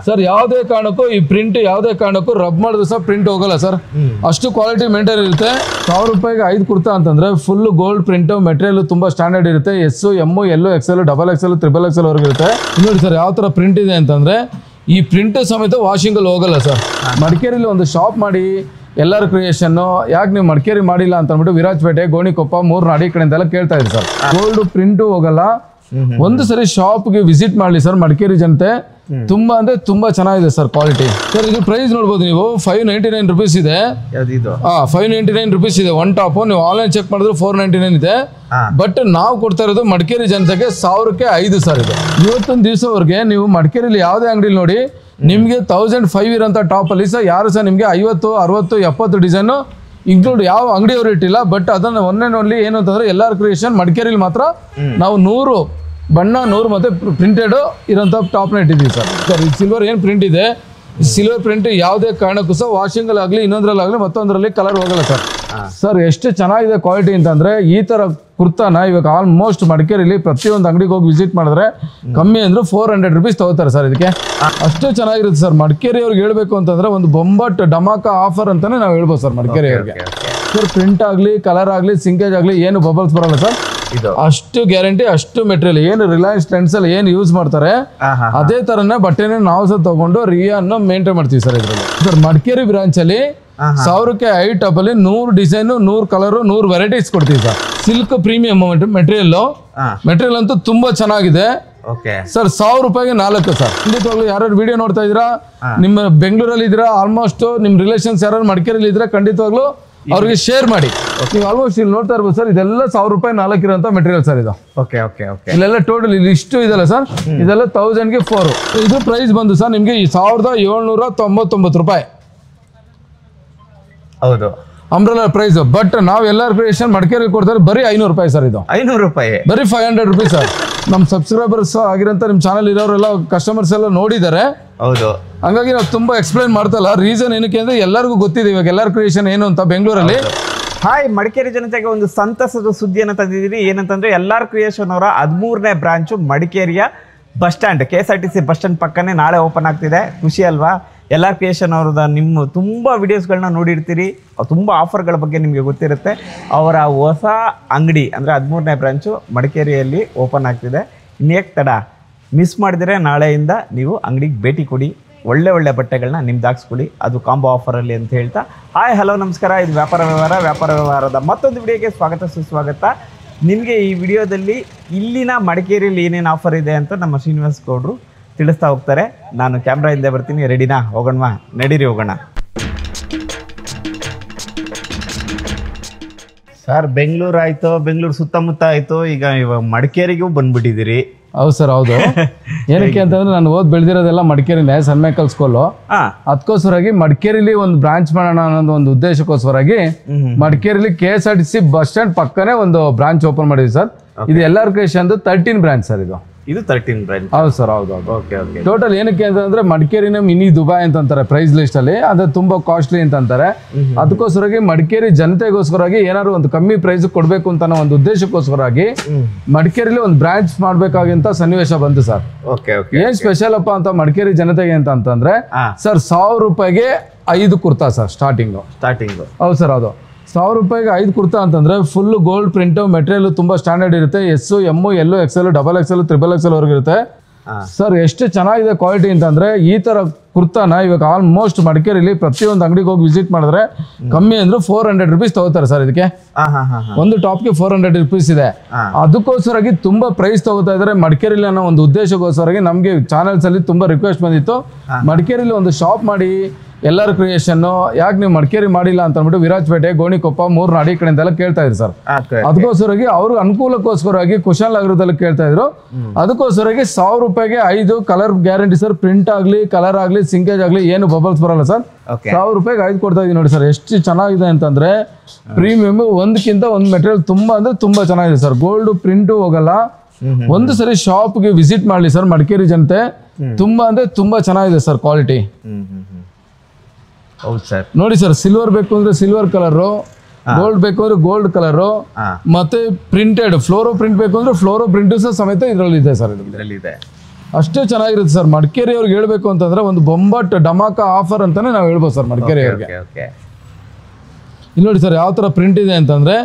Sir ಯಾವುದೇ ಕಾರಣಕ್ಕೂ ಈ ಪ್ರಿಂಟ್ ಯಾವುದೇ ಕಾರಣಕ್ಕೂ ರಬ್ ಮಾಡಿದ್ರು ಸಹ ಪ್ರಿಂಟ್ ಹೋಗಲ್ಲ ಸರ್. ಅಷ್ಟು ಕ್ವಾಲಿಟಿ ಮೇಂಟೈನ್ ಇರುತ್ತೆ. 1000 ರೂಪಾಯಿಗೆ 5 ಕುರ್ತಾ ಅಂತಂದ್ರೆ ಫುಲ್ ಗೋಲ್ಡ್ ಪ್ರಿಂಟ್, ಮೆಟೀರಿಯಲ್ ತುಂಬಾ ಸ್ಟ್ಯಾಂಡರ್ಡ್ ಇರುತ್ತೆ. S, M, L, XL, XXL, XXL ವರೆಗೂ ಇರುತ್ತೆ. ನೋಡಿ ಸರ್ ಯಾವ ತರ ಪ್ರಿಂಟ್ ಇದೆ ಅಂತಂದ್ರೆ ಈ ಪ್ರಿಂಟ್ ಸಮೇತ ವಾಷಿಂಗ್ ಅಲ್ಲಿ ಹೋಗಲ್ಲ ಸರ್. ಮಡಿಕೇರಿಲಿ ಒಂದು ಶಾಪ್ ಮಾಡಿ ಎಲ್ಲರ ಕ್ರಿಯೇಷನ್, ಯಾಕೆ ನೀವು ಮಡಿಕೇರಿ ಮಾಡಿಲ್ಲ ಅಂತ ಅಂದ್ಬಿಟ್ಟು ವಿರಾಜಪೇಟೆ, ಗೋಣಿಕೊಪ್ಪ, ಮೂರ್ನಾಡಿ ಕಡೆಯಿಂದ ಎಲ್ಲ ಕೇಳ್ತಾ ಇದ್ರು ಸರ್. ಗೋಲ್ಡ್ ಪ್ರಿಂಟ್ ಹೋಗಲ್ಲ. ಒಂದು ಸರಿ ಶಾಪ್ಗೆ ವಿಸಿಟ್ ಮಾಡಲಿ ಸರ್ ಮಡಿಕೇರಿ ಜನತೆ. ತುಂಬಾ ಅಂದ್ರೆ ತುಂಬಾ ಚೆನ್ನಾಗಿದೆ ಸರ್ ಕ್ವಾಲಿಟಿ. ಸರ್ ಇದು ಪ್ರೈಸ್ ನೋಡ್ಬೋದು ನೀವು, 599 rupees ಇದೆ. 599 rupees ಇದೆ ಒನ್ ಟಾಪ್. ನೀವು ಆನ್ಲೈನ್ ಚೆಕ್ ಮಾಡಿದ್ರೆ 499 ಇದೆ. ಬಟ್ ನಾವು ಕೊಡ್ತಾ ಇರೋದು ಮಡಿಕೇರಿ ಜನತೆಗೆ 1000ಕ್ಕೆ 5 ಸರ್ ಇದೆ. ಇವತ್ತೊಂದು ದಿವಸವರೆಗೆ ನೀವು ಮಡಿಕೇರಿಲಿ ಯಾವುದೇ ಅಂಗಡಿಲಿ ನೋಡಿ ನಿಮಗೆ 1005 ಇರೋಂಥ ಟಾಪ್ ಅಲ್ಲಿ ಸರ್ ಯಾರು ಸಹ ನಿಮಗೆ 50, 60, 70 ಡಿಸೈನ್ ಇನ್ಕ್ಲೂಡ್ ಯಾವ ಅಂಗಡಿಯವರು ಇಟ್ಟಿಲ್ಲ. ಬಟ್ ಅದನ್ನ ಒಂದೇ ಏನು ಅಂತಂದ್ರೆ ಎಲ್ಲಾರ್ ಕ್ರಿಯೇಷನ್ ಮಡಿಕೇರಿಲಿ ಮಾತ್ರ ನಾವು 100 ಬಣ್ಣ 100 ಮತ್ತೆ ಪ್ರಿಂಟೆಡ್ ಇರೋಂಥ ಟಾಪ್ನ ಇಟ್ಟಿದ್ದೀವಿ ಸರ್. ಸರ್ ಈ ಸಿಲ್ವರ್ ಏನು ಪ್ರಿಂಟ್ ಇದೆ, ಸಿಲ್ವರ್ ಪ್ರಿಂಟ್ ಯಾವುದೇ ಕಾರಣಕ್ಕೂ ಸಹ ವಾಷಿಂಗ್ ಅಲ್ಲಿ ಆಗಲಿ ಇನ್ನೊಂದ್ರಲ್ಲಾಗಲಿ ಮತ್ತೊಂದರಲ್ಲಿ ಕಲರ್ ಹೋಗಲ್ಲ ಸರ್. ಸರ್ ಎಷ್ಟು ಚೆನ್ನಾಗಿದೆ ಕ್ವಾಲಿಟಿ ಅಂತಂದ್ರೆ ಈ ತರ ಕುರ್ತಾನ ಇವಾಗ ಆಲ್ಮೋಸ್ಟ್ ಮಡಿಕೇರಿಲಿ ಪ್ರತಿಯೊಂದು ಅಂಗಡಿಗೆ ಹೋಗಿ ವಿಸಿಟ್ ಮಾಡಿದ್ರೆ ಕಮ್ಮಿ ಅಂದ್ರೆ 400 rupees ತಗೋತಾರೆ ಸರ್. ಇದಕ್ಕೆ ಅಷ್ಟು ಚೆನ್ನಾಗಿರುತ್ತೆ ಸರ್. ಮಡಿಕೇರಿ ಅವ್ರಿಗೆ ಹೇಳ್ಬೇಕು ಅಂತಂದ್ರೆ ಒಂದು ಬೊಂಬಟ್ ಡಮಾಕ ಆಫರ್ ಅಂತಾನೆ ನಾವು ಹೇಳ್ಬೋದು ಸರ್ ಮಡಿಕೇರಿ ಅವ್ರಿಗೆ. ಸರ್ ಪ್ರಿಂಟ್ ಆಗಲಿ ಕಲರ್ ಆಗಲಿ ಸಿಂಕೇಜ್ ಆಗಲಿ ಏನು ಬಬಲ್ಸ್ ಬರಲ್ಲ ಸರ್. ಅಷ್ಟು ಗ್ಯಾರಂಟಿ, ಅಷ್ಟು ಮೆಟೀರಿಯಲ್. ಏನು ರಿಲಯನ್ಸ್ ಟ್ರೆಂಡ್ಸ್ ಅಲ್ಲಿ ಏನು ಯೂಸ್ ಮಾಡ್ತಾರೆ ಅದೇ ತರನೇ ಬಟ್ಟೆನ ನಾವು ಸಹ ತಗೊಂಡು ರಿಯಾನ್ ಮೇಂಟೈನ್ ಮಾಡ್ತೀವಿ ಸರ್ ಇದ್ರಲ್ಲಿ. ಸರ್ ಮಡಿಕೇರಿ ಬ್ರಾಂಚ್ ಅಲ್ಲಿ 1000ಕ್ಕೆ 5 ಟಾಪ್ ಅಲ್ಲಿ 100 ಡಿಸೈನ್, 100 ಕಲರ್, 100 ವೆರೈಟೀಸ್ ಕೊಡ್ತೀವಿ ಸರ್. ಸಿಲ್ಕ್ ಪ್ರೀಮಿಯಂ ಮೆಟೀರಿಯಲ್ ಅಂತೂ ತುಂಬಾ ಚೆನ್ನಾಗಿದೆ ಸರ್. 1000 ರೂಪಾಯಿಗೆ 4 ಸರ್. ಖಂಡಿತವಾಗ್ಲೂ ಯಾರು ವಿಡಿಯೋ ನೋಡ್ತಾ ಇದ್ದೀರಾ, ನಿಮ್ಮ ಬೆಂಗಳೂರಲ್ಲಿ ಇದ್ದೀರಾ, ಆಲ್ಮೋಸ್ಟ್ ನಿಮ್ ರಿಲೇಷನ್ಸ್ ಯಾರು ಮಡಿಕೇರಿಯಲ್ಲಿ ಇದ್ರೆ ಖಂಡಿತವಾಗ್ಲೂ ಅವ್ರಿಗೆ ಶೇರ್ ಮಾಡಿ. ನೀವು ಆಲ್ಮೋಸ್ಟ್ ಇಲ್ಲಿ ನೋಡ್ತಾ ಇರ್ಬೋದು ಸರ್, ಇದೆಲ್ಲ 1000 ರೂಪಾಯಿ 4 ಇರೋಂಥ ಮೆಟೀರಿಯಲ್ ಸರ್ ಇದು. ಇಲ್ಲೆಲ್ಲ ಟೋಟಲ್ ಇಲ್ಲಿ ಇಷ್ಟು ಇದೆಲ್ಲ ಸರ್, ಇದೆಲ್ಲ 1000ಗೆ 4. ಇದು ಪ್ರೈಸ್ ಬಂದು ಸರ್ ನಿಮ್ಗೆ 1799 ರೂಪಾಯಿ. ಹೌದು ಅಂಬ್ರೆಲಾ ಪ್ರೈಸ್. ಬಟ್ ನಾವು ಎಲ್ಲರ ಕ್ರಿಯೇಷನ್ ಮಡಿಕೇರಿ ಕೊಡ್ತಾರೆ ಬರೀ 500 ರೂಪಾಯಿ ಸರ್. ಇದು 500 ರೂಪಾಯಿ ಬರೀ 500 rupees ಸರ್. ನಮ್ಮ ಸಬ್ಸ್ಕ್ರೈಬರ್ಸ್ ಆಗಿರೋಂಥ ನಿಮ್ಮ ಚಾನಲ್ ಇರೋರೆಲ್ಲ ಕಸ್ಟಮರ್ಸ್ ಎಲ್ಲ ನೋಡಿದ್ದಾರೆ. ಹೌದು, ಹಂಗಾಗಿ ನಾವು ತುಂಬಾ ಎಕ್ಸ್ಪ್ಲೈನ್ ಮಾಡ್ತಲ್ಲ. ರೀಸನ್ ಏನಕ್ಕೆ ಅಂದ್ರೆ ಎಲ್ಲರಿಗೂ ಗೊತ್ತಿದೆ ಇವಾಗ ಎಲ್ಲರ ಕ್ರಿಯೇಷನ್ ಏನು ಅಂತ ಬೆಂಗಳೂರಲ್ಲಿ. ಹಾಯ್, ಮಡಿಕೇರಿ ಜನತೆಗೆ ಒಂದು ಸಂತಸದ ಸುದ್ದಿಯನ್ನು ತಂದಿದ್ದೀರಿ. ಏನಂತಂದ್ರೆ ಎಲ್ಲಾರ್ ಕ್ರಿಯೇಷನ್ ಅವರ 13ನೇ ಬ್ರಾಂಚು ಮಡಿಕೇರಿಯ bus stand, KSRTC bus stand ಪಕ್ಕನೇ ನಾಳೆ ಓಪನ್ ಆಗ್ತಿದೆ. ಖುಷಿ ಅಲ್ವಾ? ಎಲ್ಲಾರ್ ಕ್ರಿಯೇಷನ್ ಅವ್ರದ ನಿಮ್ಮ ತುಂಬ ವಿಡಿಯೋಸ್ಗಳನ್ನ ನೋಡಿರ್ತೀರಿ, ತುಂಬ ಆಫರ್ಗಳ ಬಗ್ಗೆ ನಿಮಗೆ ಗೊತ್ತಿರುತ್ತೆ. ಅವರ ಹೊಸ ಅಂಗಡಿ ಅಂದರೆ 13ನೇ ಬ್ರಾಂಚು ಮಡಿಕೇರಿಯಲ್ಲಿ ಓಪನ್ ಆಗ್ತಿದೆ. ಇನ್ನೇಕೆ ತಡ, ಮಿಸ್ ಮಾಡಿದರೆ ನಾಳೆಯಿಂದ ನೀವು ಅಂಗಡಿಗೆ ಭೇಟಿ ಕೊಡಿ. ಒಳ್ಳೆ ಬಟ್ಟೆಗಳನ್ನ ನಿಮ್ದು ಹಾಕ್ಸ್ಕೊಳ್ಳಿ, ಅದು ಕಾಂಬೋ ಆಫರಲ್ಲಿ ಅಂತ ಹೇಳ್ತಾ ಹಾಯ್ ಹಲೋ ನಮಸ್ಕಾರ. ಇದು ವ್ಯಾಪಾರ ವ್ಯವಹಾರದ ಮತ್ತೊಂದು ವಿಡಿಯೋಗೆ ಸ್ವಾಗತ ಸುಸ್ವಾಗತ. ನಿಮಗೆ ಈ ವಿಡಿಯೋದಲ್ಲಿ ಇಲ್ಲಿನ ಮಡಿಕೇರಿಯಲ್ಲಿ ಏನೇನು ಆಫರ್ ಇದೆ ಅಂತ ನಮ್ಮ ಶ್ರೀನಿವಾಸ್ ಗೌಡ್ರು ತಿಳಿಸ್ತಾ ಹೋಗ್ತಾರೆ. ನಾನು ಕ್ಯಾಮ್ರಾ ಹಿಂದೆ ಬರ್ತೀನಿ. ರೆಡಿನಾ? ಹೋಗೋಣ, ನಡೀರಿ ಹೋಗೋಣ. ಸರ್ ಬೆಂಗಳೂರು ಆಯಿತು, ಬೆಂಗಳೂರು ಸುತ್ತಮುತ್ತ ಆಯಿತು, ಇವಾಗ ಮಡಿಕೇರಿಗೂ ಬಂದ್ಬಿಟ್ಟಿದ್ದೀರಿ. ಹೌದು ಸರ್, ಹೌದು. ಏನಕ್ಕೆ ಅಂತಂದ್ರೆ ನಾನು ಓದ್ ಬೆಳೆದಿರೋದೆಲ್ಲ ಮಡಿಕೇರಿನೇ, ಸನ್ ಮೈಕಲ್ ಸ್ಕೂಲು. ಅದಕ್ಕೋಸ್ಕರಾಗಿ ಮಡಿಕೇರಿಲಿ ಒಂದು ಬ್ರಾಂಚ್ ಮಾಡೋಣ ಅನ್ನೋದು ಒಂದು ಉದ್ದೇಶಕ್ಕೋಸ್ಕರಾಗಿ ಮಡಿಕೇರಿಲಿ KSRTC ಬಸ್ ಸ್ಟ್ಯಾಂಡ್ ಪಕ್ಕನೇ ಒಂದು ಬ್ರಾಂಚ್ ಓಪನ್ ಮಾಡಿದ್ವಿ ಸರ್. ಇದು ಎಲ್ಲಾರ್ ಕ್ರಿಯೇಷನ್ 13 ಬ್ರಾಂಚ್ ಸರ್. ಇದು 13 ಬ್ರಾಂಚ್. ಹೌದು ಸರ್, ಹೌದು. ಟೋಟಲ್ ಏನಕ್ಕೆ ಅಂತಂದ್ರೆ ಮಡಿಕೇರಿನ ಮಿನಿ ದುಬೈ ಅಂತ ಅಂತಾರೆ ಪ್ರೈಸ್ ಲಿಸ್ಟ್ ಅಲ್ಲಿ. ಅದು ತುಂಬಾ ಕಾಸ್ಟ್ಲಿ ಅಂತ ಅಂತಾರೆ. ಅದಕ್ಕೋಸ್ಕರಾಗಿ ಮಡಿಕೇರಿ ಜನತೆಗೋಸ್ಕರಾಗಿ ಏನಾದ್ರು ಒಂದು ಕಮ್ಮಿ ಪ್ರೈಸ್ ಕೊಡ್ಬೇಕು ಅಂತ ಒಂದು ಉದ್ದೇಶಕ್ಕೋಸ್ಕರಾಗಿ ಮಡಿಕೇರಿಲಿ ಒಂದು ಬ್ರಾಂಚ್ ಮಾಡ್ಬೇಕಾಗಿಂತ ಸನ್ನಿವೇಶ ಬಂತು ಸರ್. ಏನ್ ಸ್ಪೆಷಲ್ ಅಪ್ಪ ಅಂತ ಮಡಿಕೇರಿ ಜನತೆಗೆ ಅಂತಂದ್ರೆ ಸರ್ 1000 ರೂಪಾಯಿಗೆ 5 ಕುರ್ತಾ ಸರ್ ಸ್ಟಾರ್ಟಿಂಗ್. ಹೌದು ಸರ್, ಹೌದು. 1000 ರೂಪಾಯಿಗೆ 5 ಕುರ್ತಾ ಅಂತಂದ್ರೆ ಫುಲ್ ಗೋಲ್ಡ್ ಪ್ರಿಂಟ್, ಮೆಟೀರಿಯಲ್ ತುಂಬಾ ಸ್ಟ್ಯಾಂಡರ್ಡ್ ಇರುತ್ತೆ. S, M, L, XXL, XXL, XXL ವರೆಗೂ ಇರುತ್ತೆ ಸರ್. ಎಷ್ಟು ಚೆನ್ನಾಗಿದೆ ಕ್ವಾಲಿಟಿ ಅಂತಂದ್ರೆ ಈ ತರ ಕುರ್ತಾನ ಇವಾಗ ಆಲ್ಮೋಸ್ಟ್ ಮಡಿಕೇರಿಲಿ ಪ್ರತಿಯೊಂದು ಅಂಗಡಿಗೆ ಹೋಗಿ ವಿಸಿಟ್ ಮಾಡಿದ್ರೆ ಕಮ್ಮಿ ಅಂದ್ರೆ 400 rupees ತಗೋತಾರೆ ಸರ್. ಇದಕ್ಕೆ ಒಂದು ಟಾಪ್ಗೆ 400 rupees ಇದೆ. ಅದಕ್ಕೋಸ್ಕರಾಗಿ ತುಂಬಾ ಪ್ರೈಸ್ ತಗೋತಾ ಇದಾರೆ ಮಡಿಕೇರಿಲಿ ಅನ್ನೋ ಒಂದು ಉದ್ದೇಶಕ್ಕೋಸ್ಕರಾಗಿ ನಮ್ಗೆ ಚಾನೆಲ್ಸ್ ಅಲ್ಲಿ ತುಂಬಾ ರಿಕ್ವೆಸ್ಟ್ ಬಂದಿತ್ತು, ಮಡಿಕೇರಿಲಿ ಒಂದು ಶಾಪ್ ಮಾಡಿ ಎಲ್ಲರ ಕ್ರಿಯೇಷನ್, ಯಾಕೆ ನೀವು ಮಡಿಕೇರಿ ಮಾಡಿಲ್ಲ ಅಂತ ಅಂದ್ಬಿಟ್ಟು ವಿರಾಜಪೇಟೆ, ಗೋಣಿಕೊಪ್ಪ, ಮೂರ್ನಾಡಿ ಕಡೆಯಿಂದ ಎಲ್ಲ ಕೇಳ್ತಾ ಇದ್ರು ಸರ್. ಅದಕ್ಕೋಸ್ಕರಾಗಿ ಅವ್ರ ಅನುಕೂಲಕ್ಕೋಸ್ಕರವಾಗಿ ಕುಶಾಲನಗರದಲ್ಲಿ ಕೇಳ್ತಾ ಇದ್ರು. ಅದಕ್ಕೋಸ್ಕರವಾಗಿ 1000 ರೂಪಾಯಿಗೆ 5 ಕಲರ್ ಗ್ಯಾರಂಟಿ ಸರ್. ಪ್ರಿಂಟ್ ಆಗ್ಲಿ ಕಲರ್ ಆಗ್ಲಿ ಸಿಂಕೇಜ್ ಆಗ್ಲಿ ಏನು ಬಬಲ್ಸ್ ಬರಲ್ಲ ಸರ್. 1000 ರೂಪಾಯಿಗೆ 5 ಕೊಡ್ತಾ ಇದೀವಿ ನೋಡಿ ಸರ್. ಎಷ್ಟು ಚೆನ್ನಾಗಿದೆ ಅಂತಂದ್ರೆ ಪ್ರೀಮಿಯಂ, ಒಂದಕ್ಕಿಂತ ಒಂದು ಮೆಟೀರಿಯಲ್ ತುಂಬಾ ಅಂದ್ರೆ ತುಂಬಾ ಚೆನ್ನಾಗಿದೆ ಸರ್. ಗೋಲ್ಡ್ ಪ್ರಿಂಟ್ ಹೋಗಲ್ಲ. ಒಂದು ಸರಿ ಶಾಪ್ಗೆ ವಿಸಿಟ್ ಮಾಡ್ಲಿ ಸರ್ ಮಡಿಕೇರಿ ಜನತೆ. ತುಂಬಾ ಅಂದ್ರೆ ತುಂಬಾ ಚೆನ್ನಾಗಿದೆ ಸರ್ ಕ್ವಾಲಿಟಿ. ಹೌದು ಸರ್, ನೋಡಿ ಸರ್, ಸಿಲ್ವರ್ ಬೇಕು ಅಂದ್ರೆ ಸಿಲ್ವರ್ ಕಲರು, ಗೋಲ್ಡ್ ಬೇಕು ಅಂದ್ರೆ ಗೋಲ್ಡ್ ಕಲರು, ಮತ್ತೆ ಪ್ರಿಂಟೆಡ್ ಫ್ಲೋರೋ ಪ್ರಿಂಟ್ ಬೇಕು ಅಂದ್ರೆ ಫ್ಲೋರೋ ಪ್ರಿಂಟ್ ಸಮೇತ ಇದರಲ್ಲಿ ಇದೆ ಸರ್. ಇದರಲ್ಲಿ ಇದೆ. ಅಷ್ಟೇ ಚೆನ್ನಾಗಿರುತ್ತೆ ಸರ್. ಮಡಿಕೇರಿ ಅವ್ರಿಗೆ ಹೇಳ್ಬೇಕು ಅಂತಂದ್ರೆ ಒಂದು ಬೊಂಬಟ್ ಡಮಾಕ ಆಫರ್ ಅಂತಾನೆ ನಾವು ಹೇಳ್ಬೋದು ಸರ್ ಮಡಿಕೇರಿ ಅವ್ರಿಗೆ. ಇಲ್ಲಿ ನೋಡಿ ಸರ್ ಯಾವ ತರ ಪ್ರಿಂಟ್ ಇದೆ ಅಂತಂದ್ರೆ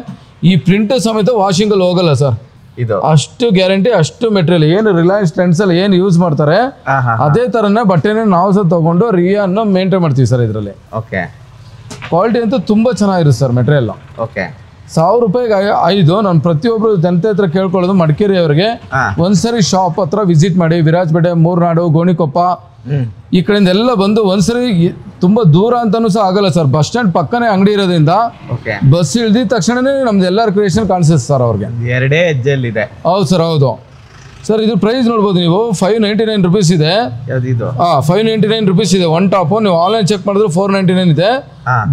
ಈ ಪ್ರಿಂಟ್ ಸಮೇತ ವಾಷಿಂಗ್ ಅಲ್ಲಿ ಹೋಗಲ್ಲ ಸರ್. ಇದು ಅಷ್ಟು ಗ್ಯಾರಂಟಿ, ಅಷ್ಟು ಮೆಟೀರಿಯಲ್. ಏನು ರಿಲಯನ್ಸ್ ಟ್ರೆಂಡ್ಸ್ ಅಲ್ಲಿ ಏನು ಯೂಸ್ ಮಾಡ್ತಾರೆ ಅದೇ ತರನೇ ಬಟ್ಟೆನೇ ನಾವು ಸಹ ತಗೊಂಡು ರಿಯಾನ್ನು ಮೇಂಟೈನ್ ಮಾಡ್ತೀವಿ ಸರ್. ಇದರಲ್ಲಿ ಕ್ವಾಲಿಟಿ ಅಂತೂ ತುಂಬಾ ಚೆನ್ನಾಗಿರುತ್ತೆ ಸರ್ ಮೆಟೀರಿಯಲ್. 1000 ರೂಪಾಯಿಗೆ 5. ನಾನು ಪ್ರತಿಯೊಬ್ಬರು ಜನತೆ ಹತ್ರ ಕೇಳ್ಕೊಳ್ಳೋದು ಮಡಿಕೇರಿ ಅವರಿಗೆ ಒಂದ್ಸರಿ ಶಾಪ್ ಹತ್ರ ವಿಸಿಟ್ ಮಾಡಿ. ವಿರಾಜಪೇಟೆ, ಮೂರ್ನಾಡು, ಗೋಣಿಕೊಪ್ಪ ಈ ಕಡೆಯಿಂದ ಎಲ್ಲ ಬಂದು ಒಂದ್ಸರಿ, ತುಂಬಾ ದೂರ ಅಂತಾನೂ ಸಹ ಆಗಲ್ಲ ಸರ್. ಬಸ್ ಸ್ಟ್ಯಾಂಡ್ ಪಕ್ಕನೇ ಅಂಗಡಿ ಇರೋದ್ರಿಂದ ಬಸ್ ಇಳ್ದಿದ ತಕ್ಷಣನೇ ನಮ್ದು ಎಲ್ಲರ ಕ್ರಿಯೇಷನ್ ಕಾಣಿಸುತ್ತೆ ಸರ್ ಅವ್ರಿಗೆ. 2 ಹೆಜ್ಜೆಲ್ಲಿದೆ. ಹೌದು ಸರ್, ಹೌದು ಸರ್. ಇದು ಪ್ರೈಸ್ ನೋಡ್ಬೋದು ನೀವು, 599 ರುಪೀಸ್ ಇದೆ. 599 ರುಪೀಸ್ ಇದೆ ಒನ್ ಟಾಪ್. ನೀವು ಆನ್ಲೈನ್ ಚೆಕ್ ಮಾಡಿದ್ರೆ 499 ಇದೆ.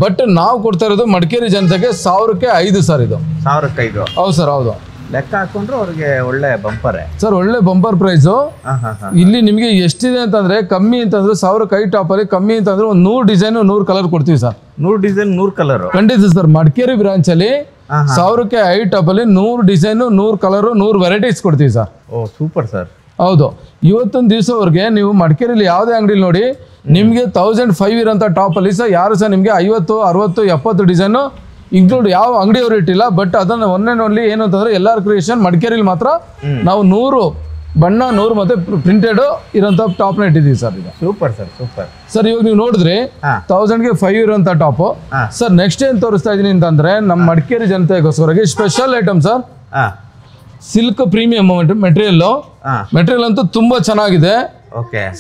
ಬಟ್ ನಾವು ಕೊಡ್ತಾ ಇರೋದು ಮಡಿಕೇರಿ ಜನತೆಗೆ 1000ಕ್ಕೆ 5 ಸರ್. ಇದು 1000ಕ್ಕೆ 5. ಹೌದು ಸರ್, ಹೌದು. ಲೆಕ್ಕ ಹಾಕೊಂಡ್ರೆ ಅವ್ರಿಗೆ ಒಳ್ಳೆ ಬಂಪರ್ ಸರ್, ಒಳ್ಳೆ ಬಂಪರ್ ಪ್ರೈಸು. ಇಲ್ಲಿ ನಿಮಗೆ ಎಷ್ಟಿದೆ ಅಂತಂದ್ರೆ ಕಮ್ಮಿ ಅಂತಂದ್ರೆ 1000ಕ್ಕೆ 5 ಟಾಪ್ ಅಲ್ಲಿ ಕಮ್ಮಿ ಅಂತಂದ್ರೆ ಒಂದು 100 ಡಿಸೈನ್ 100 ಕಲರ್ ಕೊಡ್ತೀವಿ ಸರ್. 100 ಡಿಸೈನ್ 100 ಕಲರ್ ಖಂಡಿತ ಸರ್. ಮಡಿಕೇರಿ ಬ್ರಾಂಚ್ ಅಲ್ಲಿ 1000ಕ್ಕೆ 5 ಟಾಪ್ ಅಲ್ಲಿ 100 ಡಿಸೈನ್ 100 ಕಲರ್ 100 ವೆರೈಟೀಸ್ ಕೊಡ್ತೀವಿ ಸರ್. Super sir. ಹೌದು. ಇವತ್ತೊಂದು ದಿವಸವರೆಗೆ ನೀವು ಮಡಿಕೇರಿಯಲ್ಲಿ ಯಾವುದೇ ಅಂಗಡಿಲಿ ನೋಡಿ ನಿಮಗೆ 1005 ಇರೋಂಥ ಟಾಪ್ ಅಲ್ಲಿ ಸಹ ಯಾರು ಸಹ ನಿಮಗೆ 50, 60, 70 ಡಿಸೈನು ಇನ್ಕ್ಲೂಡ್ ಯಾವ ಅಂಗಡಿಯವರು ಇಟ್ಟಿಲ್ಲ. ಬಟ್ ಅದನ್ನ ಒಂದೇ ಏನು ಅಂತಂದ್ರೆ ಎಲ್ಲಾರ್ ಕ್ರಿಯೇಷನ್ ಮಡಿಕೇರಿಲಿ ಮಾತ್ರ ನಾವು 100 ಬಣ್ಣ 100 ಮತ್ತೆ ಪ್ರಿಂಟೆಡ್ ಇರೋಂಥ ಟಾಪ್ನ ಇಟ್ಟಿದ್ದೀವಿ ಸರ್. ಇದು ಸೂಪರ್ ಸರ್, ಸೂಪರ್ ಸರ್. ಇವಾಗ ನೀವು ನೋಡಿದ್ರಿ 1000ಗೆ 5 ಇರೋಂಥ ಟಾಪ್ ಸರ್. ನೆಕ್ಸ್ಟ್ ಏನ್ ತೋರಿಸ್ತಾ ಇದೀನಿ ಅಂತಂದ್ರೆ ನಮ್ಮ ಮಡಿಕೇರಿ ಜನತೆಗೋಸ್ಕರ special item sir. Silk premium material. Material ಅಂತೂ ತುಂಬಾ ಚೆನ್ನಾಗಿದೆ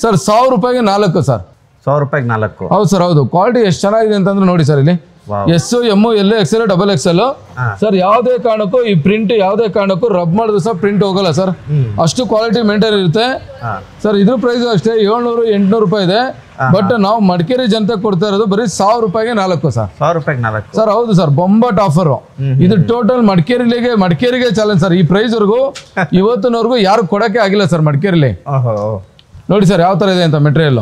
ಸರ್. 1000 ರೂಪಾಯಿಗೆ 4 ಸರ್. 1000 ರೂಪಾಯಿಗೆ 4. ಹೌದು ಸರ್, ಹೌದು. ಕ್ವಾಲಿಟಿ ಎಷ್ಟು ಚೆನ್ನಾಗಿದೆ ಅಂತಂದ್ರೆ ನೋಡಿ ಸರ್. ಇಲ್ಲಿ S, M, L, XL, XXL sir. ಯಾವುದೇ ಕಾರಣಕ್ಕೂ ಈ ಪ್ರಿಂಟ್ ಯಾವುದೇ ಕಾರಣಕ್ಕೂ ರಬ್ ಮಾಡಿದ್ರು ಸಹ ಪ್ರಿಂಟ್ ಹೋಗಲ್ಲ ಸರ್. ಅಷ್ಟು ಕ್ವಾಲಿಟಿ ಮೇಂಟೈನ್ ಇರುತ್ತೆ ಸರ್. ಇದ್ರ ಪ್ರೈಸ್ ಅಷ್ಟೇ 700, 800 ರೂಪಾಯಿ ಇದೆ. ಬಟ್ ನಾವು ಮಡಿಕೇರಿ ಜನತೆ ಕೊಡ್ತಾ ಇರೋದು ಬರೀ 1000 ರೂಪಾಯಿಗೆ 4 ಸರ್. 1000 ರೂಪಾಯಿಗೆ 4 ಸರ್. ಹೌದು ಸರ್, ಬೊಂಬಟ್ ಆಫರ್. ಇದು ಟೋಟಲ್ ಮಡಿಕೇರಿಗೆ ಚಾಲೆಂಜ್ ಸರ್. ಈ ಪ್ರೈಸ್ ವರ್ಗು ಇವತ್ತಿನವರೆಗೂ ಯಾರು ಕೊಡಕ್ಕೆ ಆಗಿಲ್ಲ ಸರ್ ಮಡಿಕೇರಿಲಿ. ನೋಡಿ ಸರ್ ಯಾವ ತರ ಇದೆ ಅಂತ ಮೆಟೀರಿಯಲ್.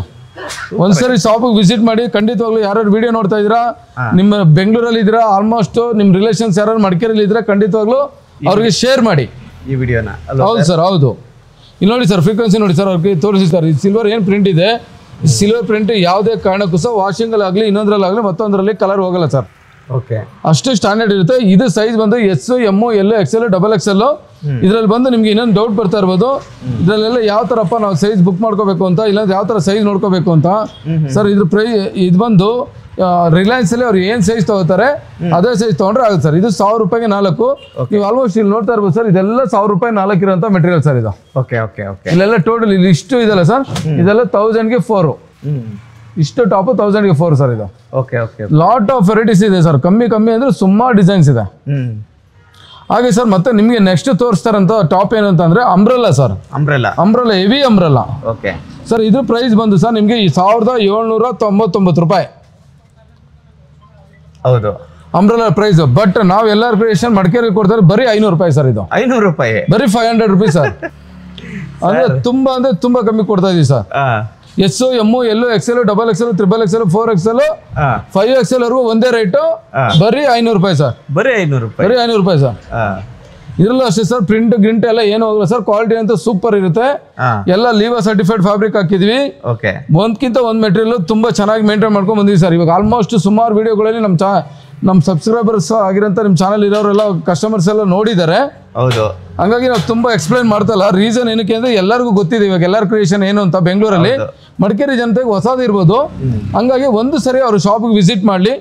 ಒಂದ್ಸರಿ ಶಾಪಿಗೆ ವಿಸಿಟ್ ಮಾಡಿ. ಖಂಡಿತವಾಗ್ಲೂ ಯಾರು ವಿಡಿಯೋ ನೋಡ್ತಾ ಇದ್ದೀರಾ, ನಿಮ್ಮ ಬೆಂಗಳೂರಲ್ಲಿ ಇದ್ದೀರಾ, ಆಲ್ಮೋಸ್ಟ್ ನಿಮ್ಮ ರಿಲೇಷನ್ಸ್ ಯಾರು ಮಡಿಕೇರಿಯಲ್ಲಿ ಇದ್ರೆ ಖಂಡಿತವಾಗ್ಲೂ ಅವ್ರಿಗೆ ಶೇರ್ ಮಾಡಿ ಈ ವಿಡಿಯೋನ. ಹೌದು ಸರ್, ಹೌದು. ಇಲ್ಲಿ ನೋಡಿ ಸರ್, ಫ್ರೀಕ್ವೆನ್ಸಿ ನೋಡಿ ಸರ್. ಅವ್ರಿಗೆ ತೋರಿಸಿ ಸರ್. ಈ ಸಿಲ್ವರ್ ಏನು ಪ್ರಿಂಟ್ ಇದೆ, ಸಿಲ್ವರ್ ಪ್ರಿಂಟ್ ಯಾವುದೇ ಕಾರಣಕ್ಕೂ ಸಹ ವಾಷಿಂಗ್ ಅಲ್ಲಿ ಆಗಲಿ ಇನ್ನೊಂದ್ರಲ್ಲಾಗಲಿ ಮತ್ತೊಂದರಲ್ಲಿ ಕಲರ್ ಹೋಗಲ್ಲ ಸರ್. ಅಷ್ಟು ಸ್ಟ್ಯಾಂಡರ್ಡ್ ಇರುತ್ತೆ. ಇದು ಸೈಜ್ ಬಂದು S, M, L, XL, XXL. ಇದ್ರಲ್ಲಿ ಬಂದು ನಿಮ್ಗೆ ಇನ್ನೊಂದು ಡೌಟ್ ಬರ್ತಾ ಇರ್ಬೋದು, ಇದ್ರಲ್ಲೆಲ್ಲ ಯಾವ ಥರಪ್ಪ ನಾವು ಸೈಜ್ ಬುಕ್ ಮಾಡ್ಕೋಬೇಕು ಅಂತ, ಇಲ್ಲಾಂದ್ರೆ ಯಾವ ಥರ ಸೈಜ್ ನೋಡ್ಕೋಬೇಕು ಅಂತ. ಸರ್ ಇದ್ರ ಇದು ಬಂದು ರಿಲಯನ್ಸ್ ಅಲ್ಲಿ ಅವ್ರು ಏನ್ ಸೈಜ್ ತಗೋತಾರೆ ಅದೇ ಸೈಜ್ ತಗೊಂಡ್ರೆ ಆಗುತ್ತೆ ಸರ್. ಇದು 1000 ರೂಪಾಯಿಗೆ 4. ನೀವು ಆಲ್ಮೋಸ್ಟ್ ಇಲ್ಲಿ ನೋಡ್ತಾ ಇರ್ಬೋದು ಸರ್. ಇದೆಲ್ಲ 1000 ರೂಪಾಯಿ 4 ಇರೋಂಥ ಮೆಟೀರಿಯಲ್ ಸರ್. ಇದು ಇಲ್ಲೆಲ್ಲ ಟೋಟಲ್ ಇಲ್ಲಿ ಇಷ್ಟು ಇದೆಲ್ಲ ಸರ್. ಇದೆಲ್ಲ 1000ಗೆ 4. ಇಷ್ಟು ಟಾಪ್ 1000ಗೆ 4 ಸರ್. ಇದು ಲಾಟ್ ಆಫ್ ವೆರೈಟೀಸ್ ಇದೆ ಸರ್. ಕಮ್ಮಿ ಅಂದ್ರೆ ಸುಮಾರು ಡಿಸೈನ್ಸ್ ಇದೆ. ಹಾಗೆ ಸರ್ ಮತ್ತೆ ನಿಮಗೆ ನೆಕ್ಸ್ಟ್ ತೋರಿಸ್ತಾರಂತ ಟಾಪ್ ಏನು ಅಂತಂದ್ರೆ umbrella sir. Umbrella heavy umbrella sir. ಇದ್ರ ಪ್ರೈಸ್ ಬಂದು ಸರ್ ನಿಮಗೆ 1799 ರೂಪಾಯಿ. ಹೌದು, ಅಂಬ್ರೆಲ್ಲಾ ಪ್ರೈಸ್. ಬಟ್ ನಾವು ಎಲ್ಲಾರ ಕ್ರಿಯೇಷನ್ ಮಡಿಕೇರಿ ಕೊಡ್ತಾರೆ ಬರೀ 500 ರೂಪಾಯಿ ಸರ್. ಇದು 500 ರೂಪಾಯಿ, ಬರೀ 500 ರುಪೀಸ್ ಸರ್. ಅಂದ್ರೆ ತುಂಬಾ ಕಮ್ಮಿ ಕೊಡ್ತಾ ಇದೀವಿ sir. S, M, L, XL, XXL, XXL, 4XL, 5XL ವರೆಗೂ ಒಂದೇ ರೇಟು, ಬರೀ 500 ರೂಪಾಯಿ ಸರ್. ಬರೀ 500 ರೂಪಾಯಿ ಸರ್. ಇದ್ರಲ್ಲೂ ಅಷ್ಟೇ ಸರ್. ಪ್ರಿಂಟ್ ಗಿಂಟ್ ಎಲ್ಲ ಏನು ಹೋಗಲ್ಲ ಸರ್. ಕ್ವಾಲಿಟಿ ಅಂತೂ ಸೂಪರ್ ಇರುತ್ತೆ. ಎಲ್ಲ ಲೀವಾ ಸರ್ಟಿಫೈಡ್ ಫ್ಯಾಬ್ರಿಕ್ ಹಾಕಿದ್ವಿ. ಒಂದ್ಕಿಂತ ಒಂದ್ ಮೆಟೀರಿಯಲ್ ತುಂಬಾ ಚೆನ್ನಾಗಿ ಮೇಂಟೈನ್ ಮಾಡ್ಕೊಂಡು ಬಂದಿವಿ ಸರ್. ಇವಾಗ ಆಲ್ಮೋಸ್ಟ್ ಸುಮಾರು ವಿಡಿಯೋಗಳಲ್ಲಿ ನಮ್ಮ ಸಬ್ಸ್ಕ್ರೈಬರ್ಸ್ ಆಗಿರೋಂಥ ನಿಮ್ಮ ಚಾನಲ್ ಇರೋರೆಲ್ಲ ಕಸ್ಟಮರ್ಸ್ ಎಲ್ಲ ನೋಡಿದ್ದಾರೆ. ಹೌದು, ಹಂಗಾಗಿ ನಾವು ತುಂಬಾ ಎಕ್ಸ್ಪ್ಲೈನ್ ಮಾಡ್ತಲ್ಲ. ರೀಸನ್ ಏನಕ್ಕೆ ಅಂದ್ರೆ ಎಲ್ಲರಿಗೂ ಗೊತ್ತಿದೆ ಇವಾಗ ಎಲ್ಲರ ಕ್ರಿಯೇಷನ್ ಏನು ಅಂತ. ಬೆಂಗಳೂರಲ್ಲಿ ಮಡಿಕೇರಿ ಜನತೆಗೆ ಹೊಸದು ಇರ್ಬೋದು. ಹಂಗಾಗಿ ಒಂದು ಸರಿ ಅವ್ರು ಶಾಪಿಗೆ ವಿಸಿಟ್ ಮಾಡ್ಲಿ.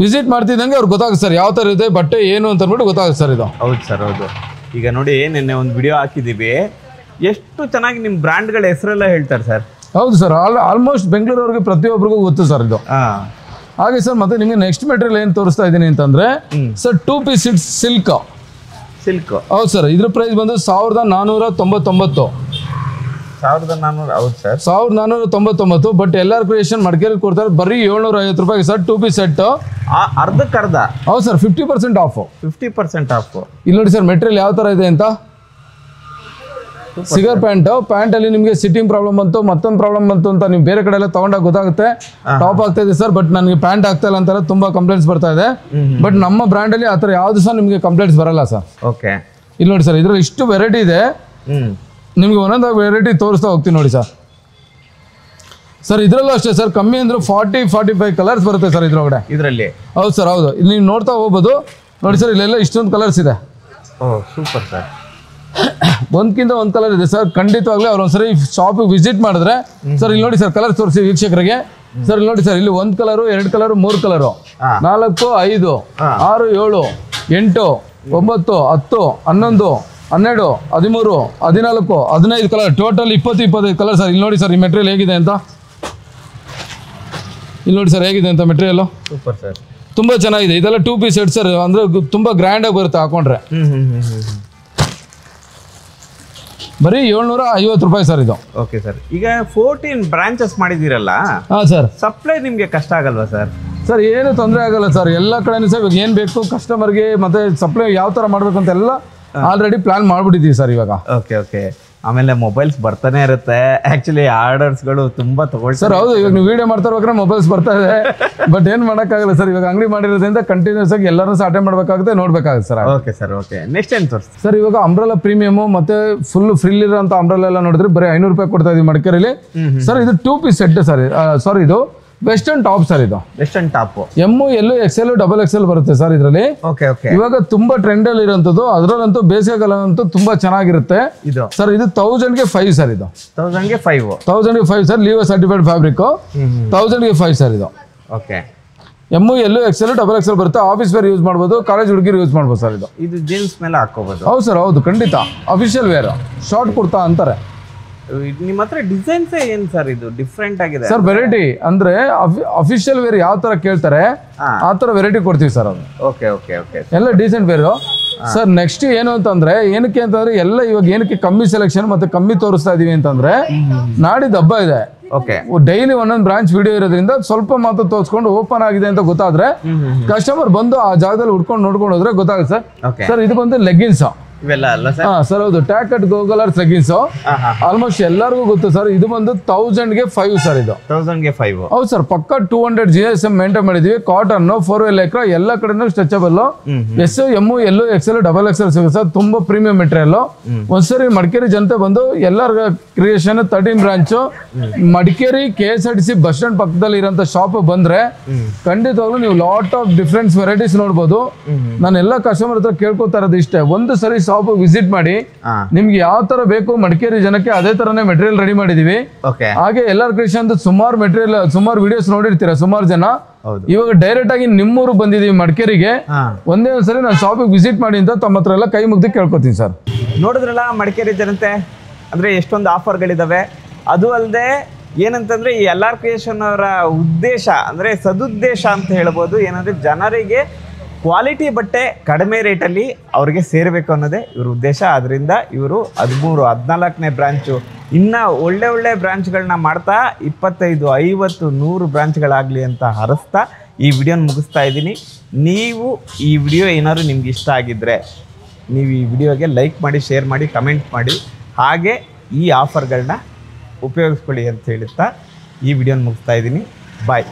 ವಿಸಿಟ್ ಮಾಡ್ತಿದ್ದಂಗೆ ಅವ್ರಿಗೆ ಗೊತ್ತಾಗುತ್ತೆ ಸರ್ ಯಾವ ತರ ಇದೆ ಬಟ್ಟೆ ಏನು ಅಂತ ಅಂದ್ಬಿಟ್ಟು ಗೊತ್ತಾಗುತ್ತೆ ಸರ್. ಇದು ಹೌದು ಸರ್, ಹೌದು. ಈಗ ನೋಡಿ ನಿನ್ನೆ ಒಂದು ವಿಡಿಯೋ ಹಾಕಿದೀವಿ, ಎಷ್ಟು ಚೆನ್ನಾಗಿ ನಿಮ್ಮ ಬ್ರ್ಯಾಂಡ್ಗಳ ಹೆಸರೆಲ್ಲ ಹೇಳ್ತಾರೆ ಸರ್. ಹೌದು ಸರ್, ಆಲ್ಮೋಸ್ಟ್ ಬೆಂಗಳೂರವ್ರಿಗೆ ಪ್ರತಿಯೊಬ್ಬರಿಗೂ ಗೊತ್ತು ಸರ್ ಇದು. ಹಾಗೆ ಸರ್ ಮತ್ತೆ ನಿಮಗೆ ನೆಕ್ಸ್ಟ್ ಮೆಟೀರಿಯಲ್ ಏನು ತೋರಿಸ್ತಾ ಇದ್ದೀನಿ ಅಂತಂದ್ರೆ ಸರ್ 2 ಪೀಸ್ ಸಿಲ್ಕ್. ಹೌದು ಸರ್. ಇದ್ರ ಪ್ರೈಸ್ ಬಂದು 1499. 1400. ಹೌದು ಸರ್, 1499. ಬಟ್ ಎಲ್ಲಾರ್ ಕ್ರಿಯೇಷನ್ ಮಡಿಕೇರಿ ಕೊಡ್ತಾರೆ ಬರೀ 750 ರೂಪಾಯಿಗೆ ಸರ್. 2 piece set ಅರ್ಧಕ್ಕರ್ಧ. ಹೌದು ಸರ್, 50% ಆಫ್. 50% ಆಫ್. ಇಲ್ಲಿ ನೋಡಿ ಸರ್ ಮೆಟೀರಿಯಲ್ ಯಾವ ತರ ಇದೆ ಅಂತ. ಸಿಗರ್ ಪ್ಯಾಂಟ್ ಅಲ್ಲಿ ನಿಮಗೆ ಸಿಟ್ಟಿಂಗ್ ಪ್ರಾಬ್ಲಮ್ ಬಂತು, ಮತ್ತೊಂದು ಪ್ರಾಬ್ಲಮ್ ಬಂತು ಅಂತ ನೀವು ಬೇರೆ ಕಡೆ ಎಲ್ಲ ತಗೊಂಡಾಗ ಗೊತ್ತಾಗುತ್ತೆ. ಟಾಪ್ ಆಗ್ತಾ ಇದೆ ಸರ್, ಬಟ್ ನನಗೆ ಪ್ಯಾಂಟ್ ಆಗ್ತಾ ಇಲ್ಲ ಅಂತಾರೆ ತುಂಬಾ ಕಂಪ್ಲೇಂಟ್ಸ್ ಬರ್ತಾ ಇದೆ. ಬಟ್ ನಮ್ಮ ಬ್ರ್ಯಾಂಡ್ ಅಲ್ಲಿ ಆತರ ಯಾವ್ದು ಸಹ ನಿಮಗೆ ಕಂಪ್ಲೇಂಟ್ಸ್ ಬರಲ್ಲ ಸರ್. ಓಕೆ, ಇಲ್ಲಿ ನೋಡಿ ಸರ್ ಇದ್ರಲ್ಲಿ ಇಷ್ಟು ವೆರೈಟಿ ಇದೆ. ನಿಮಗೆ ಒಂದೊಂದು ವೆರೈಟಿ ತೋರಿಸ್ತಾ ಹೋಗ್ತೀನಿ ನೋಡಿ ಸರ್. ಸರ್ ಇದರಲ್ಲೂ ಅಷ್ಟೇ ಸರ್, ಕಮ್ಮಿ ಅಂದ್ರೆ 40-45 ಕಲರ್ಸ್ ಬರುತ್ತೆ ಸರ್ ಇದ್ರೊಳಗಡೆ. ಇದರಲ್ಲಿ ಹೌದು ಸರ್, ಹೌದು. ಇಲ್ಲಿ ನೀವು ನೋಡ್ತಾ ಹೋಗ್ಬೋದು ನೋಡಿ ಸರ್, ಇಲ್ಲೆಲ್ಲ ಇಷ್ಟೊಂದು ಕಲರ್ಸ್ ಇದೆ. Super sir. ಒಂದ್ಕಿಂತ ಒಂದು ಕಲರ್ ಇದೆ ಸರ್. ಖಂಡಿತವಾಗ್ಲೂ ಅವ್ರು ಒಂದ್ಸರಿ ಶಾಪಿಗೆ ವಿಸಿಟ್ ಮಾಡಿದ್ರೆ ಸರ್, ಇಲ್ಲಿ ನೋಡಿ ಸರ್ ಕಲರ್ ತೋರಿಸಿ ವೀಕ್ಷಕರಿಗೆ. ಸರ್ ಇಲ್ಲಿ ನೋಡಿ ಸರ್, ಇಲ್ಲಿ 1 colour, 2 colour, 3 colour, 4, 5, 6, 7, 8, 9, 10, 11, 12, 13, 14, 15 colour, total 20-25 colour sir. ಇಲ್ಲಿ ನೋಡಿ ಸರ್ ಈ ಮೆಟೀರಿಯಲ್ ಹೇಗಿದೆ ಅಂತ. ಇಲ್ಲಿ ನೋಡಿ ಸರ್ ಹೇಗಿದೆ ಅಂತ ಮೆಟೀರಿಯಲ್. ಸೂಪರ್ ಸರ್, ತುಂಬಾ ಚೆನ್ನಾಗಿದೆ. ಇದೆಲ್ಲ 2 ಪೀಸ್ ಸೆಟ್ ಸರ್, ಅಂದ್ರೆ ತುಂಬಾ ಗ್ರ್ಯಾಂಡ್ ಆಗಿ ಬರುತ್ತೆ ಹಾಕೊಂಡ್ರೆ. ಬರೀ 750 ರೂಪಾಯಿ ಸರ್ ಇದು. Okay sir. ಈಗ 14 ಬ್ರಾಂಚಸ್ ಮಾಡಿದಿರಲ್ಲ, ಹಾಂ ಸರ್, ಸಪ್ಲೈ ನಿಮಗೆ ಕಷ್ಟ ಆಗಲ್ವಾ ಸರ್? ಸರ್ ಏನು ತೊಂದರೆ ಆಗಲ್ಲ ಸರ್, ಎಲ್ಲ ಕಡೆನೂ ಸರ್ ಇವಾಗ ಏನು ಬೇಕು ಕಸ್ಟಮರ್ಗೆ ಮತ್ತೆ ಸಪ್ಲೈ ಯಾವ ಥರ ಮಾಡಬೇಕು ಅಂತ ಎಲ್ಲ ಆಲ್ರೆಡಿ ಪ್ಲಾನ್ ಮಾಡ್ಬಿಟ್ಟಿದ್ದೀವಿ ಸರ್ ಇವಾಗ. Okay okay. ಆಮೇಲೆ ಮೊಬೈಲ್ಸ್ ಬರ್ತಾನೆ ಇರುತ್ತೆ, ಆಕ್ಚುಲಿ ಆರ್ಡರ್ಸ್ಗಳು ತುಂಬಾ ತಗೊಳ್ತಾರೆ ಸರ್. ಹೌದು, ಇವಾಗ ನೀವು ವಿಡಿಯೋ ಮಾಡ್ತಾ ಇರ್ಬೇಕಾದ್ರೆ ಮೊಬೈಲ್ಸ್ ಬರ್ತಾ ಇದೆ, ಬಟ್ ಏನು ಮಾಡೋಕ್ಕಾಗಲ್ಲ ಸರ್. ಇವಾಗ ಅಂಗಡಿ ಮಾಡಿರೋದ್ರಿಂದ ಕಂಟಿನ್ಯೂಸ್ ಆಗಿ ಎಲ್ಲರೂ ಸಹ ಅಟೆಂಡ್ ಮಾಡಬೇಕಾಗುತ್ತೆ, ನೋಡ್ಬೇಕಾಗುತ್ತೆ sir. Okay sir. Okay, next ಏನು ತೋರಿಸಿ ಸರ್? ಇವಾಗ ಅಂಬ್ರೆಲಾ ಪ್ರೀಮಿಯಮ್ ಮತ್ತೆ ಫುಲ್ ಫ್ರಿಲ್ ಇರೋಂಥ ಅಂಬ್ರೆಲಾ ಎಲ್ಲ ನೋಡಿದ್ರೆ ಬರೀ 500 ರೂಪಾಯಿ ಕೊಡ್ತಾ ಇದೀವಿ ಮಡಿಕೇರಿಲಿ ಸರ್. ಇದು 2 ಪೀಸ್ ಸೆಟ್ ಸರ್. ಸಾರಿ, ಇದು ವೆಸ್ಟರ್ನ್ ಟಾಪ್ ಸರ್. ಇದು western top M, L, XL, XXL ಬರುತ್ತೆ ಸರ್ ಇದರಲ್ಲಿ. Okay okay. ಇವಾಗ ತುಂಬಾ ಟ್ರೆಂಡ್ ಅಲ್ಲಿ ಇರೋಂಥದ್ದು, ಅದರಲ್ಲಂತೂ ಬೇಸಿಗೆಗಾಲ ಅಂತೂ ತುಂಬಾ ಚೆನ್ನಾಗಿರುತ್ತೆ ಇದು ಸರ್. ಇದು 1000ಗೆ 5 ಸರ್. ಇದು 1000ಗೆ 5. 1000ಗೆ 5 ಸರ್. Liva certified fabric. 1000ಗೆ 5 ಸರ್ ಇದು. Okay. M, L, XL, XXL ಬರುತ್ತೆ. ಆಫೀಸ್ ವೇರ್ ಯೂಸ್ ಮಾಡ್ಬೋದು, ಕಾಲೇಜ್ ಹುಡುಗಿರು ಯೂಸ್ ಮಾಡ್ಬೋದು ಸರ್. ಇದು ಜೀನ್ಸ್ ಮೇಲೆ ಹಾಕೋಬಹುದು. ಹೌದು ಸರ್, ಹೌದು, ಖಂಡಿತ. ಅಫಿಷಿಯಲ್ ವೇರ್, ಶಾರ್ಟ್ ಕುರ್ತಾ ಅಂತಾರೆ. ನಿಮ್ಮ ಹತ್ರ ಡಿಸೈನ್ಸ್ ಏನು ಸರ್? ಇದು ಡಿಫ್ರೆಂಟ್ ಆಗಿದೆ ಸರ್. ವೆರೈಟಿ ಅಂದ್ರೆ ಅಫಿಷಿಯಲ್ ವೇರ್ ಯಾವ ತರ ಕೇಳ್ತಾರೆ ಆ ತರ ವೆರೈಟಿ ಕೊಡ್ತೀವಿ ಸರ್. ಅದು ಓಕೆ ಓಕೆ ಓಕೆ. ಎಲ್ಲ ಡೀಸೆಂಟ್ ವೇರು ಸರ್. ನೆಕ್ಸ್ಟ್ ಏನು ಅಂತಂದ್ರೆ, ಏನಕ್ಕೆ ಅಂತಂದ್ರೆ ಎಲ್ಲ ಇವಾಗ ಏನಕ್ಕೆ ಕಮ್ಮಿ ಸೆಲೆಕ್ಷನ್ ಮತ್ತೆ ಕಮ್ಮಿ ತೋರಿಸ್ತಾ ಇದೀವಿ ಅಂತಂದ್ರೆ, ನಾಡಿದ್ದು ಹಬ್ಬ ಇದೆ. ಓಕೆ. ಡೈಲಿ ಒಂದೊಂದು ಬ್ರಾಂಚ್ ವಿಡಿಯೋ ಇರೋದ್ರಿಂದ ಸ್ವಲ್ಪ ಮಾತ್ರ ತೋರಿಸ್ಕೊಂಡು ಓಪನ್ ಆಗಿದೆ ಅಂತ ಗೊತ್ತಾದ್ರೆ ಕಸ್ಟಮರ್ ಬಂದು ಆ ಜಾಗದಲ್ಲಿ ಹುಡ್ಕೊಂಡು ನೋಡ್ಕೊಂಡು ಹೋದ್ರೆ ಗೊತ್ತಾಗುತ್ತೆ ಸರ್. ಸರ್ ಇದು ಬಂದು ಲೆಗ್ಗಿನ್ಸ್ ಇವೆಲ್ಲ ಅಲ್ಲ ಸರ್? ಹಾ ಸರ್, ಹೌದು. ಟ್ಯಾಕ್ ಕಟ್ ಗೋಗಲರ್ಸ್ ಲೆಗ್ಗಿನ್ಸ್ ಆಲ್ಮೋಸ್ಟ್ ಎಲ್ಲರಿಗೂ ಗೊತ್ತು ಸರ್. ಇದು ಬಂದು 1000ಗೆ 5 ಸರ್. ಇದು 1000ಗೆ 5. ಹೌದು ಸರ್, ಪಕ್ಕ 200 GSM ಮೇಂಟೈನ್ ಮಾಡಿದೀವಿ. ಕಾಟನ್, 4 ಲೆಕ್ರ ಎಲ್ಲ ಕಡೆನೂ stretchable. S, M, L, XL, XXL ಸಿಗುತ್ತೆ ಸರ್. ತುಂಬಾ ಪ್ರೀಮಿಯಂ ಮೆಟೀರಿಯಲ್. ಒಂದ್ಸರಿ ಮಡಿಕೇರಿ ಜನತೆ ಬಂದು ಎಲ್ಲರ creation 13 branch Madikeri KSRTC bus stand ಪಕ್ಕದಲ್ಲಿ ಇರೋಂಥ ಶಾಪ್ ಬಂದ್ರೆ ಖಂಡಿತವಾಗ್ಲೂ ನೀವು ಲಾಟ್ ಆಫ್ ಡಿಫ್ರೆಂಟ್ ವೆರೈಟೀಸ್ ನೋಡ್ಬೋದು. ನಾನು ಎಲ್ಲ ಕಸ್ಟಮರ್ ಹತ್ರ ಕೇಳ್ಕೊತಾ ಇರೋದು ಇಷ್ಟೇ, ಒಂದು ಸರಿ ಶಾಪ್ ವಿಸಿಟ್ ಮಾಡಿ, ನಿಮ್ಗೆ ಯಾವ ತರ ಬೇಕು ಮಡಿಕೇರಿ ಜನಕ್ಕೆ ಅದೇ ತರನೇ ಮೆಟೀರಿಯಲ್ ರೆಡಿ ಮಾಡಿದೀವಿ. ಹಾಗೆ ಎಲ್ಲರ ಕ್ರಿಯೇಷನ್ ಸುಮಾರು ಮೆಟೀರಿಯಲ್, ಸುಮಾರು ವಿಡಿಯೋಸ್ ನೋಡಿರ್ತೀರಾ ಸುಮಾರು ಜನ. ಇವಾಗ ಡೈರೆಕ್ಟ್ ಆಗಿ ನಿಮ್ಮೂರು ಬಂದಿದೀವಿ ಮಡಿಕೇರಿಗೆ, ಒಂದೇ ಒಂದ್ಸರಿ ನಾನು ಶಾಪಿಗೆ ವಿಸಿಟ್ ಮಾಡಿ ಅಂತ ತಮ್ಮ ಹತ್ರ ಎಲ್ಲ ಕೈ ಮುಗ್ದು ಕೇಳ್ಕೊತೀನಿ ಸರ್. ನೋಡಿದ್ರಲ್ಲ ಮಡಿಕೇರಿ ಜನತೆ, ಅಂದ್ರೆ ಎಷ್ಟೊಂದು ಆಫರ್ಗಳಿದಾವೆ. ಅದು ಅಲ್ಲದೆ ಏನಂತಂದ್ರೆ ಈ LR ಕ್ರಿಯೇಷನ್ ಅವರ ಉದ್ದೇಶ ಅಂದ್ರೆ ಸದುದ್ದೇಶ ಅಂತ ಹೇಳ್ಬೋದು. ಏನಂದ್ರೆ ಜನರಿಗೆ ಕ್ವಾಲಿಟಿ ಬಟ್ಟೆ ಕಡಿಮೆ ರೇಟಲ್ಲಿ ಅವ್ರಿಗೆ ಸೇರಬೇಕು ಅನ್ನೋದೇ ಇವ್ರ ಉದ್ದೇಶ. ಅದರಿಂದ ಇವರು 13, 14ನೇ ಬ್ರಾಂಚು, ಇನ್ನು ಒಳ್ಳೆ ಬ್ರಾಂಚ್ಗಳನ್ನ ಮಾಡ್ತಾ 25, 50, 100 ಬ್ರಾಂಚ್ಗಳಾಗಲಿ ಅಂತ ಹರಸ್ತಾ ಈ ವಿಡಿಯೋನ ಮುಗಿಸ್ತಾ ಇದ್ದೀನಿ. ನೀವು ಈ ವಿಡಿಯೋ ಏನಾದ್ರು ನಿಮ್ಗೆ ಇಷ್ಟ ಆಗಿದ್ದರೆ ನೀವು ಈ ವಿಡಿಯೋಗೆ ಲೈಕ್ ಮಾಡಿ, ಶೇರ್ ಮಾಡಿ, ಕಮೆಂಟ್ ಮಾಡಿ, ಹಾಗೆ ಈ ಆಫರ್ಗಳನ್ನ ಉಪಯೋಗಿಸ್ಕೊಳ್ಳಿ ಅಂತ ಹೇಳುತ್ತಾ ಈ ವಿಡಿಯೋನ ಮುಗಿಸ್ತಾ ಇದ್ದೀನಿ. ಬಾಯ್.